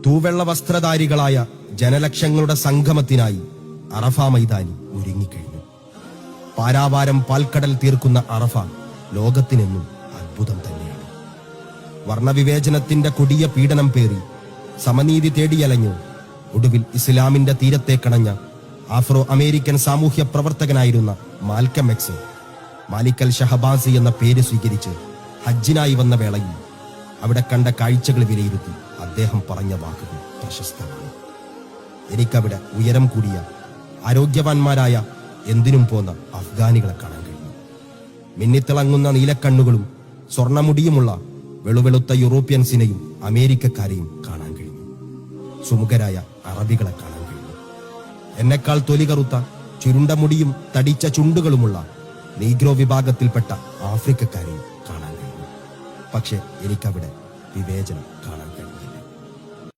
തൂവെള്ള വസ്ത്രധാരികളായ ജനലക്ഷങ്ങളുടെ സംഗമത്തിനായി അറഫ മൈതാനി ഒരുങ്ങിക്കഴിഞ്ഞു. പാരാവാരം പാൽക്കടൽ തീർക്കുന്ന അറഫ ലോകത്തിനെന്നും അത്ഭുതം തന്നെയാണ്. വർണ്ണവിവേചനത്തിന്റെ കൊടിയ പീഡനം പേറി സമനീതി തേടിയലഞ്ഞു ഒടുവിൽ ഇസ്ലാമിന്റെ തീരത്തേക്കണഞ്ഞ ആഫ്രോ അമേരിക്കൻ സാമൂഹ്യ പ്രവർത്തകനായിരുന്ന മാൽക്കം എക്സ് മാലിക്കൽ ഷഹബാസി എന്ന പേര് സ്വീകരിച്ച് ഹജ്ജിനായി വന്ന വേളയിൽ അവിടെ കണ്ട കാഴ്ചകൾ വിലയിരുത്തി അദ്ദേഹം പറഞ്ഞ വാക്കുകൾ പ്രശസ്തമാണ്. എനിക്കവിടെ ഉയരം കൂടിയ ആരോഗ്യവാന്മാരായ എന്തിനും പോന്ന അഫ്ഗാനികളെ കാണാൻ കഴിഞ്ഞു. മിന്നിത്തിളങ്ങുന്ന നീലക്കണ്ണുകളും സ്വർണമുടിയുമുള്ള വെളുവെളുത്ത യൂറോപ്യൻസിനെയും അമേരിക്കക്കാരെയും കാണാൻ കഴിഞ്ഞു. സുമുഖരായ അറബികളെ കാണാൻ കഴിഞ്ഞു. എന്നെക്കാൾ തൊലി കറുത്ത ചുരുണ്ട മുടിയും തടിച്ച ചുണ്ടുകളുമുള്ള നീഗ്രോ വിഭാഗത്തിൽപ്പെട്ട ആഫ്രിക്കക്കാരെയും കാണാൻ കഴിഞ്ഞു. പക്ഷെ എനിക്കവിടെ വിവേചനം കാണാൻ കഴിഞ്ഞു.